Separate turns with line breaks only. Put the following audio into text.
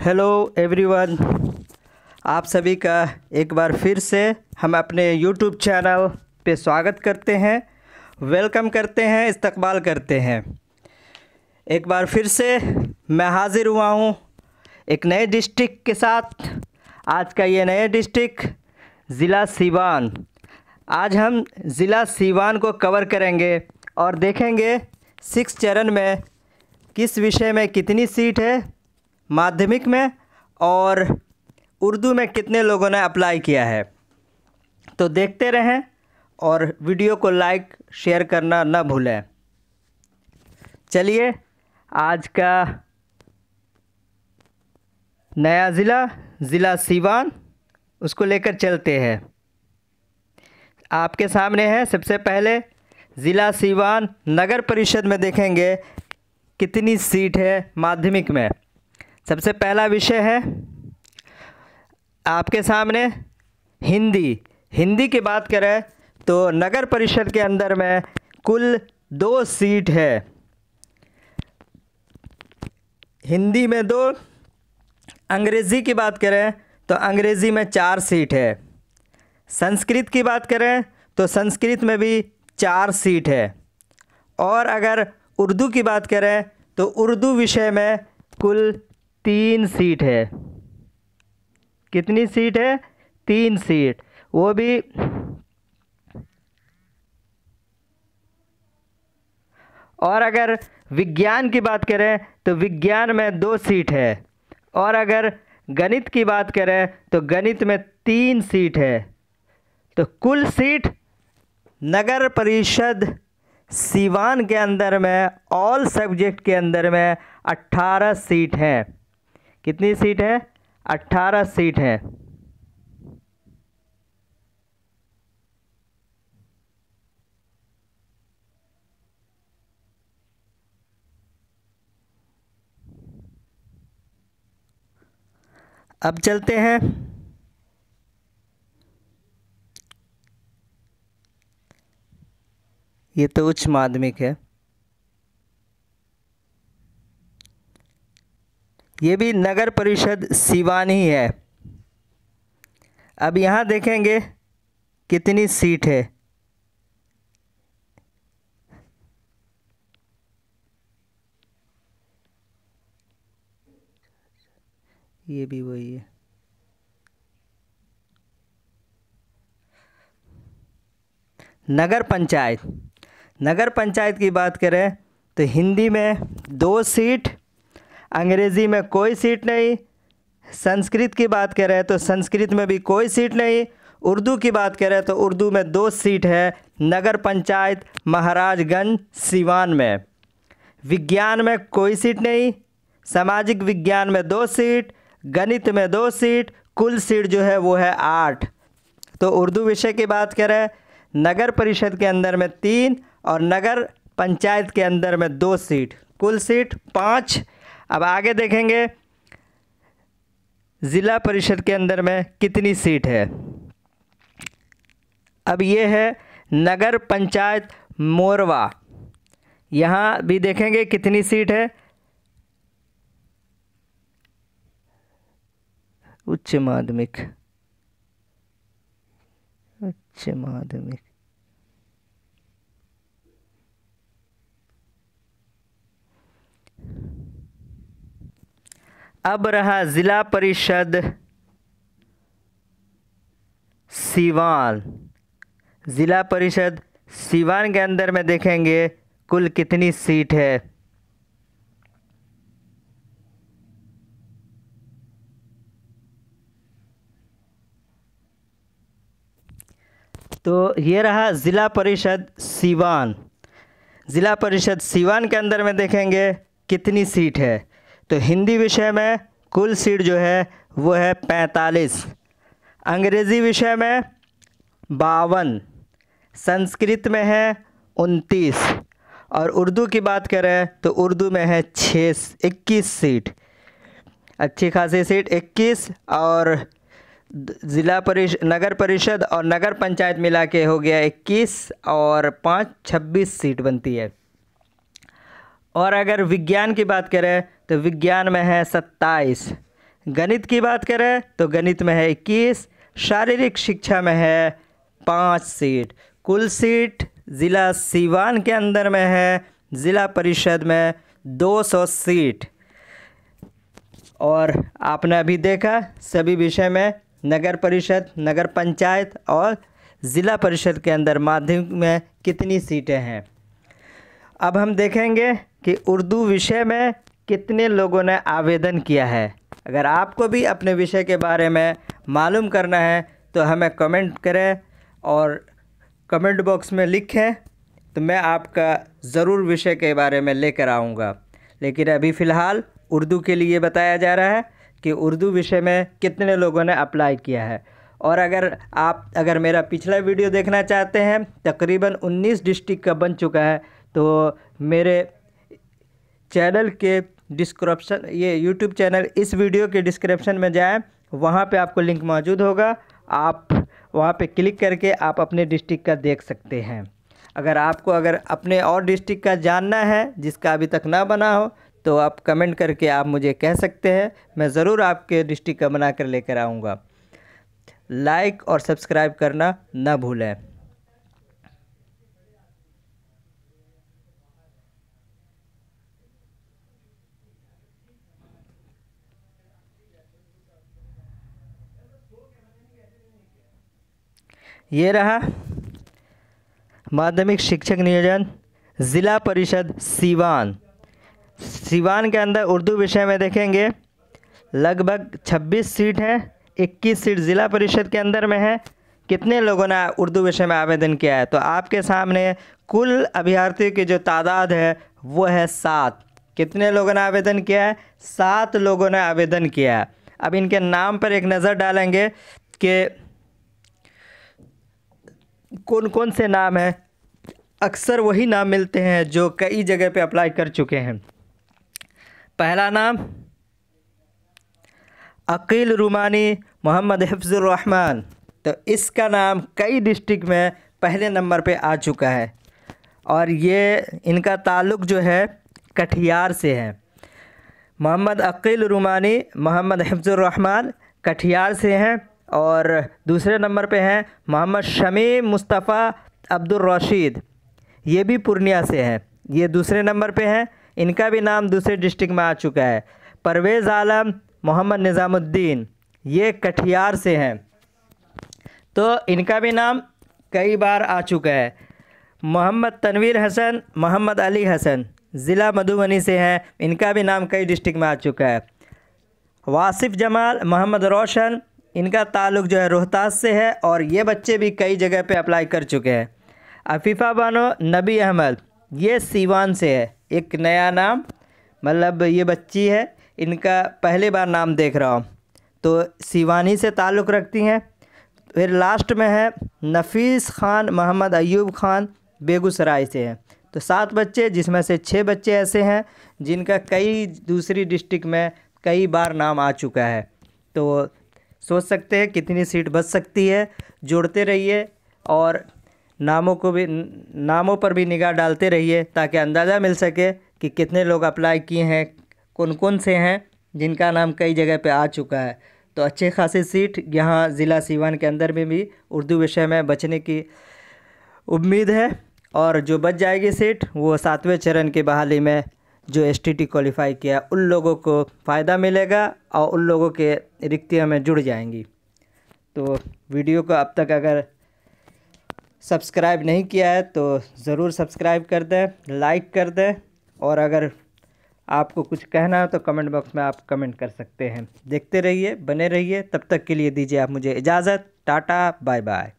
Hello everyone, आप सभी का एक बार फिर से हम अपने यूट्यूब चैनल पे स्वागत करते हैं, वेलकम करते हैं, इस्तकबाल करते हैं। एक बार फिर से मैं हाज़िर हुआ हूँ एक नए डिस्ट्रिक्ट के साथ। आज का ये नया डिस्ट्रिक्ट ज़िला सीवान। आज हम ज़िला सीवान को कवर करेंगे और देखेंगे 6 चरण में किस विषय में कितनी सीट है, माध्यमिक में और उर्दू में कितने लोगों ने अप्लाई किया है। तो देखते रहें और वीडियो को लाइक शेयर करना न भूलें। चलिए आज का नया ज़िला सीवान उसको लेकर चलते हैं। आपके सामने है सबसे पहले ज़िला सीवान नगर परिषद में देखेंगे कितनी सीट है माध्यमिक में। सबसे पहला विषय है आपके सामने हिंदी की बात करें तो नगर परिषद के अंदर में कुल 2 सीट है। हिंदी में 2, अंग्रेज़ी की बात करें तो अंग्रेज़ी में 4 सीट है। संस्कृत की बात करें तो संस्कृत में भी 4 सीट है। और अगर उर्दू की बात करें तो उर्दू विषय में कुल 3 सीट है। कितनी सीट है? 3 सीट, वो भी और अगर विज्ञान की बात करें तो विज्ञान में 2 सीट है। और अगर गणित की बात करें तो गणित में 3 सीट है। तो कुल सीट नगर परिषद सीवान के अंदर में ऑल सब्जेक्ट के अंदर में 18 सीट हैं। कितनी सीट है? 18 सीट है। अब चलते हैं ये तो उच्च माध्यमिक है, ये भी नगर परिषद सीवान ही है। अब यहाँ देखेंगे कितनी सीट है। ये भी वही है। नगर पंचायत की बात करें तो हिंदी में 2 सीट, अंग्रेज़ी में कोई सीट नहीं। संस्कृत की बात करें तो संस्कृत में भी कोई सीट नहीं। उर्दू की बात करें तो उर्दू में 2 सीट है नगर पंचायत महाराजगंज सीवान में। विज्ञान में कोई सीट नहीं। सामाजिक विज्ञान में 2 सीट, गणित में 2 सीट, कुल सीट जो है वो है 8। तो उर्दू विषय की बात करें नगर परिषद के अंदर में 3 और नगर पंचायत के अंदर में 2 सीट, कुल सीट 5। अब आगे देखेंगे ज़िला परिषद के अंदर में कितनी सीट है। अब ये है नगर पंचायत मोरवा, यहाँ भी देखेंगे कितनी सीट है। उच्च माध्यमिक अब रहा ज़िला परिषद सीवान। ज़िला परिषद सीवान के अंदर में देखेंगे कुल कितनी सीट है। तो ये रहा ज़िला परिषद सीवान। ज़िला परिषद सीवान के अंदर में देखेंगे कितनी सीट है। तो हिंदी विषय में कुल सीट जो है वो है 45, अंग्रेज़ी विषय में 52, संस्कृत में है 29 और उर्दू की बात करें तो उर्दू में है 21 सीट। अच्छी खासी सीट 21 और नगर परिषद और नगर पंचायत मिला के हो गया 21 और 5 26 सीट बनती है। और अगर विज्ञान की बात करें तो विज्ञान में है 27, गणित की बात करें तो गणित में है 21, शारीरिक शिक्षा में है 5 सीट। कुल सीट ज़िला सीवान के अंदर में है ज़िला परिषद में 200 सीट। और आपने अभी देखा सभी विषय में नगर परिषद, नगर पंचायत और ज़िला परिषद के अंदर माध्यमिक में कितनी सीटें हैं। अब हम देखेंगे कि उर्दू विषय में कितने लोगों ने आवेदन किया है। अगर आपको भी अपने विषय के बारे में मालूम करना है तो हमें कमेंट करें और कमेंट बॉक्स में लिखें, तो मैं आपका ज़रूर विषय के बारे में लेकर आऊँगा। लेकिन अभी फ़िलहाल उर्दू के लिए बताया जा रहा है कि उर्दू विषय में कितने लोगों ने अप्लाई किया है। और अगर मेरा पिछला वीडियो देखना चाहते हैं, तकरीबन 19 डिस्ट्रिक्ट का बन चुका है, तो मेरे चैनल के डिस्क्रिप्शन, ये यूट्यूब चैनल, इस वीडियो के डिस्क्रिप्शन में जाएं, वहाँ पे आपको लिंक मौजूद होगा। आप वहाँ पे क्लिक करके आप अपने डिस्ट्रिक्ट का देख सकते हैं। अगर अपने और डिस्ट्रिक्ट का जानना है जिसका अभी तक ना बना हो, तो आप कमेंट करके आप मुझे कह सकते हैं, मैं ज़रूर आपके डिस्ट्रिक्ट का बना कर लेकर आऊँगा। लाइक और सब्सक्राइब करना ना भूलें। ये रहा माध्यमिक शिक्षक नियोजन ज़िला परिषद सीवान। सीवान के अंदर उर्दू विषय में देखेंगे लगभग 26 सीट हैं। 21 सीट ज़िला परिषद के अंदर में है। कितने लोगों ने उर्दू विषय में आवेदन किया है, तो आपके सामने कुल अभ्यर्थियों की जो तादाद है वो है 7। कितने लोगों ने आवेदन किया है? 7 लोगों ने आवेदन किया है। अब इनके नाम पर एक नज़र डालेंगे कि कौन कौन से नाम हैं। अक्सर वही नाम मिलते हैं जो कई जगह पे अप्लाई कर चुके हैं। पहला नाम अकील रुमानी मोहम्मद हिफ्जुर रहमान, तो इसका नाम कई डिस्ट्रिक्ट में पहले नंबर पे आ चुका है और ये इनका ताल्लुक़ जो है कटिहार से है। मोहम्मद अकील रुमानी मोहम्मद हिफ्जुर रहमान कटिहार से हैं। और दूसरे नंबर पे हैं मोहम्मद शमीम मुस्तफ़ा अब्दुल रशीद, ये भी पूर्णिया से हैं, ये दूसरे नंबर पे हैं। इनका भी नाम दूसरे डिस्ट्रिक्ट में आ चुका है। परवेज़ आलम मोहम्मद निज़ामुद्दीन, ये कटिहार से हैं, तो इनका भी नाम कई बार आ चुका है। मोहम्मद तनवीर हसन मोहम्मद अली हसन ज़िला मधुबनी से हैं, इनका भी नाम कई डिस्ट्रिक्ट में आ चुका है। वासिफ़ जमाल मोहम्मद रोशन, इनका ताल्लुक़ जो है रोहतास से है और ये बच्चे भी कई जगह पे अप्लाई कर चुके हैं। अफ़ीफ़ा बानो नबी अहमद, ये सीवान से है, एक नया नाम, मतलब ये बच्ची है, इनका पहली बार नाम देख रहा हूँ, तो सीवानी से ताल्लुक़ रखती हैं। फिर लास्ट में है नफ़ीस ख़ान मोहम्मद अयूब ख़ान, बेगूसराय से हैं। तो 7 बच्चे, जिसमें से 6 बच्चे ऐसे हैं जिनका कई दूसरी डिस्ट्रिक्ट में कई बार नाम आ चुका है। तो सोच सकते हैं कितनी सीट बच सकती है। जोड़ते रहिए और नामों पर भी निगाह डालते रहिए ताकि अंदाज़ा मिल सके कि कितने लोग अप्लाई किए हैं, कौन कौन से हैं जिनका नाम कई जगह पे आ चुका है। तो अच्छे खासी सीट यहाँ ज़िला सीवान के अंदर में भी उर्दू विषय में बचने की उम्मीद है। और जो बच जाएगी सीट वो 7वें चरण की बहाली में जो STT क्वालिफ़ाई किया उन लोगों को फ़ायदा मिलेगा और उन लोगों के रिक्तियाँ में जुड़ जाएंगी। तो वीडियो को अब तक अगर सब्सक्राइब नहीं किया है तो ज़रूर सब्सक्राइब कर दें, लाइक कर दें, और अगर आपको कुछ कहना हो तो कमेंट बॉक्स में आप कमेंट कर सकते हैं। देखते रहिए, बने रहिए, तब तक के लिए दीजिए आप मुझे इजाज़त। Tata, bye bye.